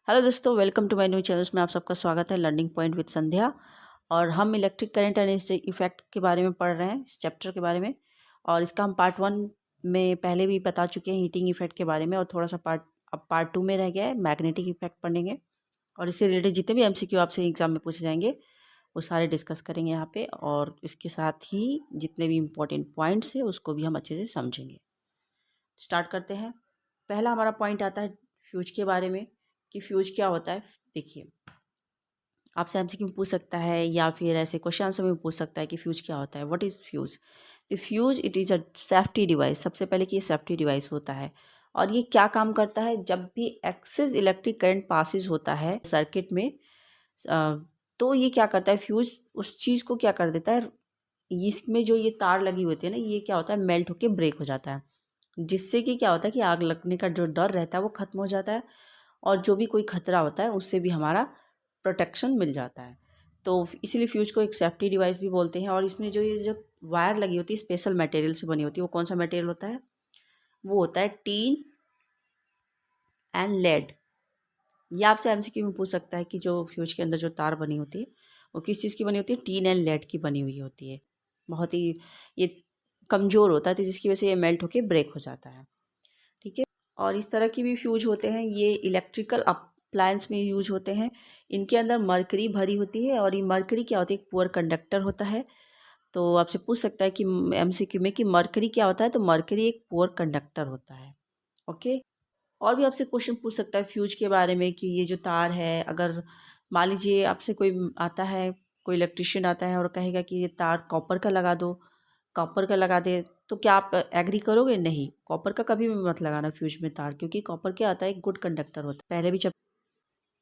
Hello दोस्तों, welcome to my new channels में आप सबका स्वागत है। Learning point with Sandhya. और हम इलेक्ट्रिक करंट एंड इसके इफेक्ट के बारे में पढ़ रहे हैं, इस चैप्टर के बारे में। और इसका हम पार्ट 1 में पहले भी बता चुके हैं, हीटिंग इफेक्ट के बारे में। और थोड़ा सा अब पार्ट 2 में रह गया है, मैग्नेटिक इफेक्ट पढ़ेंगे। और इससे रिलेटेड जितने भी MCQ आपसे एग्जाम में पूछे जाएंगे वो सारे डिस्कस करेंगे यहाँ पे। और इसके साथ ही जितने भी इम्पोर्टेंट पॉइंट्स हैं उसको भी हम अच्छे से समझेंगे। स्टार्ट करते हैं। पहला हमारा पॉइंट आता है फ्यूज के बारे में, कि फ्यूज क्या होता है। देखिए, आपसे MCQ में पूछ सकता है या फिर ऐसे क्वेश्चन आंसर में पूछ सकता है कि फ्यूज क्या होता है। What is fuse? तो fuse it is a safety device. सबसे पहले कि ये सेफ्टी डिवाइस होता है। और ये क्या काम करता है? जब भी एक्सेस इलेक्ट्रिक करंट पासिस होता है सर्किट में, तो ये क्या करता है, फ्यूज उस चीज़ को क्या कर देता है, इसमें जो ये तार लगी होती है ना, ये क्या होता है, मेल्ट होके ब्रेक हो जाता है। जिससे कि क्या होता है कि आग लगने का जो डर रहता है वो ख़त्म हो जाता है। और जो भी कोई खतरा होता है उससे भी हमारा प्रोटेक्शन मिल जाता है। तो इसीलिए फ्यूज को एक सेफ्टी डिवाइस भी बोलते हैं। और इसमें जो ये जो वायर लगी होती है स्पेशल मटेरियल से बनी होती है। वो कौन सा मटेरियल होता है? वो होता है टीन एंड लेड। ये आपसे MCQ में पूछ सकता है कि जो फ्यूज के अंदर जो तार बनी होती है वो किस चीज़ की बनी होती है? टीन एंड लेड की बनी हुई होती है। बहुत ही ये कमज़ोर होता है, तो जिसकी वजह से ये मेल्ट होके ब्रेक हो जाता है। ठीक है। और इस तरह की भी फ्यूज होते हैं, ये इलेक्ट्रिकल अप्लायंस में यूज होते हैं। इनके अंदर मरकरी भरी होती है। और ये मरकरी क्या होती है? एक पुअर कंडक्टर होता है। तो आपसे पूछ सकता है कि MCQ में कि मरकरी क्या होता है? तो मरकरी एक पुअर कंडक्टर होता है। ओके। और भी आपसे क्वेश्चन पूछ सकता है फ्यूज के बारे में, कि ये जो तार है, अगर मान लीजिए आपसे कोई आता है, कोई इलेक्ट्रिशियन आता है और कहेगा कि ये तार कॉपर का लगा दो, कॉपर का लगा दे, तो क्या आप एग्री करोगे? नहीं, कॉपर का कभी भी मत लगाना फ्यूज में तार, क्योंकि कॉपर क्या आता है, एक गुड कंडक्टर होता है। पहले भी जब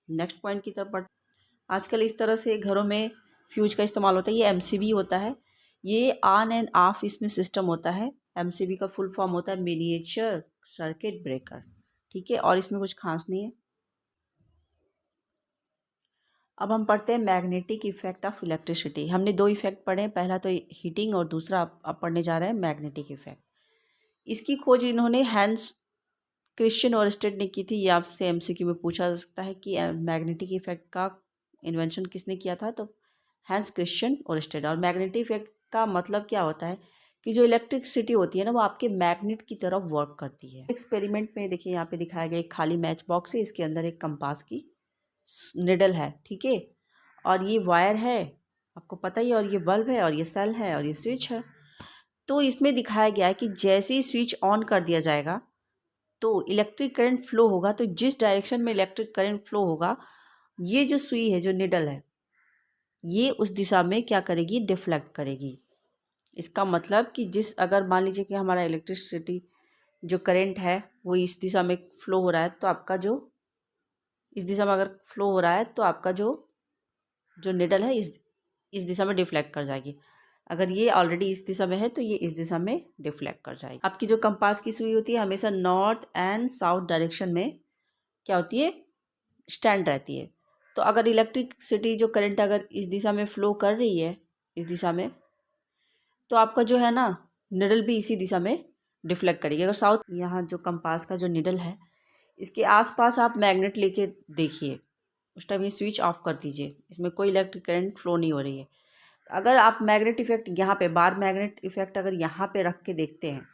नेक्स्ट पॉइंट की तरफ बढ़, आजकल इस तरह से घरों में फ्यूज का इस्तेमाल होता है। ये MCB होता है। ये ऑन एंड ऑफ इसमें सिस्टम होता है। MCB का फुल फॉर्म होता है मिनिएचर सर्किट ब्रेकर। ठीक है। और इसमें कुछ खास नहीं है। अब हम पढ़ते हैं मैग्नेटिक इफेक्ट ऑफ इलेक्ट्रिसिटी। हमने 2 इफेक्ट पढ़े हैं, पहला तो हीटिंग और दूसरा अब पढ़ने जा रहे हैं मैग्नेटिक इफेक्ट। इसकी खोज इन्होंने हैंस क्रिश्चियन ओरस्टेड ने की थी। ये आपसे MCQ में पूछा जा सकता है कि मैग्नेटिक इफेक्ट का इन्वेंशन किसने किया था? तो हैंस क्रिश्चियन ओरस्टेड। और मैग्नेटिक इफेक्ट का मतलब क्या होता है कि जो इलेक्ट्रिसिटी होती है ना, वो आपके मैग्नेट की तरफ वर्क करती है। एक्सपेरिमेंट में देखिए, यहाँ पे दिखाया गया एक खाली मैच बॉक्स है, इसके अंदर एक कंपास की निडल है। ठीक है। और ये वायर है, आपको पता ही है। और ये बल्ब है, और ये सेल है, और ये स्विच है। तो इसमें दिखाया गया है कि जैसे ही स्विच ऑन कर दिया जाएगा तो इलेक्ट्रिक करंट फ्लो होगा। तो जिस डायरेक्शन में इलेक्ट्रिक करंट फ्लो होगा, ये जो सुई है, जो निडल है, ये उस दिशा में क्या करेगी? डिफ्लेक्ट करेगी। इसका मतलब कि अगर मान लीजिए कि हमारा इलेक्ट्रिसिटी जो करंट है वो इस दिशा में फ्लो हो रहा है, तो आपका जो इस दिशा में अगर फ्लो हो रहा है तो आपका जो जो निडल है इस दिशा में डिफ्लेक्ट कर जाएगी। अगर ये ऑलरेडी इस दिशा में है तो ये इस दिशा में डिफ्लेक्ट कर जाएगी। आपकी जो कंपास की सुई होती है हमेशा नॉर्थ एंड साउथ डायरेक्शन में क्या होती है? स्टैंड रहती है। तो अगर इलेक्ट्रिसिटी जो करंट अगर इस दिशा में फ्लो कर रही है, इस दिशा में, तो आपका जो है ना निडल भी इसी दिशा में डिफ्लेक्ट करेगी। अगर साउथ, यहाँ जो कंपास का जो निडल है, इसके आसपास आप मैग्नेट लेके देखिए, उस टाइम ये स्विच ऑफ कर दीजिए, इसमें कोई इलेक्ट्रिक करंट फ्लो नहीं हो रही है। अगर आप मैग्नेट इफेक्ट यहाँ पे बार मैग्नेट इफेक्ट अगर यहाँ पे रख के देखते हैं,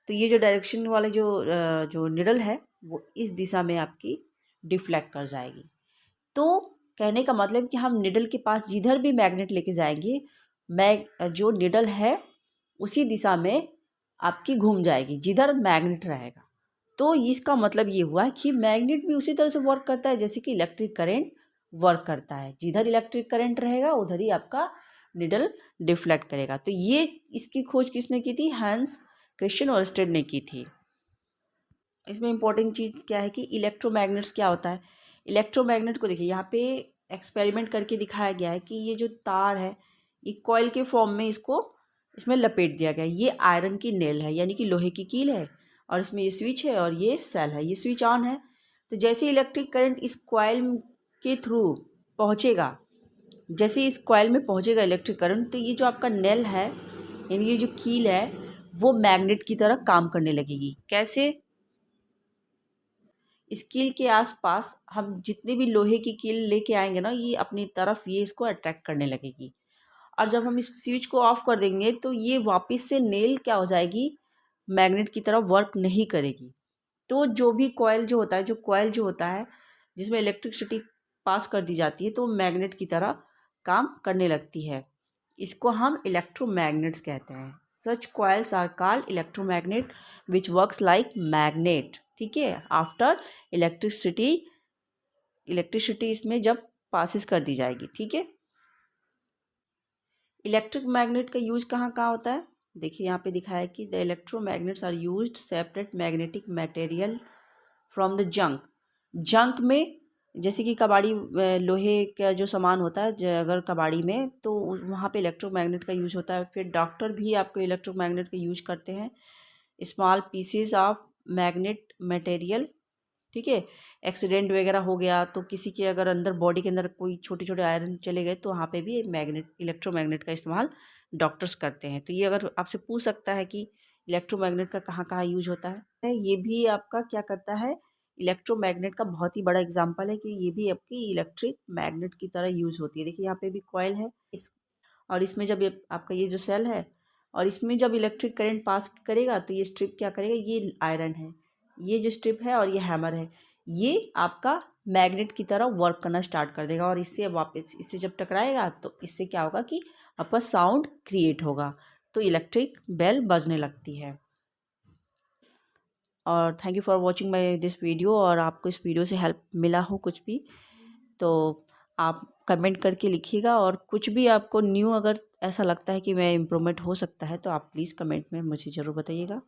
तो ये जो डायरेक्शन वाले जो निडल है वो इस दिशा में आपकी डिफ्लेक्ट कर जाएगी। तो कहने का मतलब कि हम निडल के पास जिधर भी मैग्नेट लेके जाएंगे, जो निडल है उसी दिशा में आपकी घूम जाएगी जिधर मैग्नेट रहेगा। तो इसका मतलब ये हुआ कि मैग्नेट भी उसी तरह से वर्क करता है जैसे कि इलेक्ट्रिक करंट वर्क करता है। जिधर इलेक्ट्रिक करंट रहेगा उधर ही आपका निडल डिफ्लेक्ट करेगा। तो ये इसकी खोज किसने की थी? हैंस क्रिश्चियन ओरस्टेड ने की थी। इसमें इंपॉर्टेंट चीज़ क्या है कि इलेक्ट्रोमैग्नेट्स क्या होता है। इलेक्ट्रोमैग्नेट को देखिए, यहाँ पे एक्सपेरिमेंट करके दिखाया गया है कि ये जो तार है ये कॉइल के फॉर्म में इसमें लपेट दिया गया है। ये आयरन की नेल है, यानी कि लोहे की कील है। और इसमें ये स्विच है और ये सेल है। ये स्विच ऑन है, तो जैसे इलेक्ट्रिक करंट इस कॉइल के थ्रू पहुँचेगा, जैसे इस कॉइल में पहुँचेगा इलेक्ट्रिक करंट, तो ये जो आपका नेल है, यानी ये जो कील है, वो मैग्नेट की तरह काम करने लगेगी। कैसे? इस कील के आसपास हम जितने भी लोहे की कील लेके आएंगे ना, ये अपनी तरफ ये इसको अट्रैक्ट करने लगेगी। और जब हम इस स्विच को ऑफ कर देंगे तो ये वापस से नेल क्या हो जाएगी, मैग्नेट की तरफ वर्क नहीं करेगी। तो जो भी कॉयल जो होता है, जो कॉयल जो होता है जिसमें इलेक्ट्रिसिटी पास कर दी जाती है, तो मैग्नेट की तरह काम करने लगती है। इसको हम इलेक्ट्रोमैग्नेट्स कहते हैं। Such coils are called electromagnet which works like magnet. ठीक है, आफ्टर इलेक्ट्रिसिटी इलेक्ट्रिसिटी इसमें जब पासिस कर दी जाएगी। ठीक है, इलेक्ट्रिक मैग्नेट का यूज कहाँ कहाँ होता है, देखिए यहाँ पे दिखाया है कि the electromagnets are used separate magnetic material from the junk. Junk में जैसे कि कबाड़ी लोहे का जो सामान होता है, अगर कबाड़ी में, तो वहाँ पे इलेक्ट्रोमैग्नेट का यूज होता है। फिर डॉक्टर भी आपको इलेक्ट्रोमैग्नेट का यूज करते हैं। Small pieces of magnet material, ठीक है, एक्सीडेंट वगैरह हो गया तो किसी के अगर अंदर बॉडी के अंदर कोई छोटे छोटे आयरन चले गए तो वहाँ पे भी मैग्नेट इलेक्ट्रोमैग्नेट का इस्तेमाल डॉक्टर्स करते हैं। तो ये अगर आपसे पूछ सकता है कि इलेक्ट्रोमैग्नेट का कहाँ कहाँ यूज होता है, ये भी आपका क्या करता है, इलेक्ट्रोमैग्नेट का बहुत ही बड़ा एग्जाम्पल है कि ये भी आपकी इलेक्ट्रिक मैग्नेट की तरह यूज होती है। देखिए यहाँ पे भी कॉयल है और इसमें जब ये आपका ये जो सेल है और इसमें जब इलेक्ट्रिक करंट पास करेगा तो ये स्ट्रिप क्या करेगा, ये आयरन है, ये जो स्ट्रिप है और ये हैमर है, ये आपका मैग्नेट की तरह वर्क करना स्टार्ट कर देगा और इससे वापस इससे जब टकराएगा तो इससे क्या होगा कि आपका साउंड क्रिएट होगा, तो इलेक्ट्रिक बेल बजने लगती है। और thank you for watching my this video. और आपको इस वीडियो से हेल्प मिला हो कुछ भी तो आप कमेंट करके लिखिएगा, और कुछ भी आपको न्यू अगर ऐसा लगता है कि मैं इम्प्रूवमेंट हो सकता है तो आप प्लीज़ कमेंट में मुझे ज़रूर बताइएगा।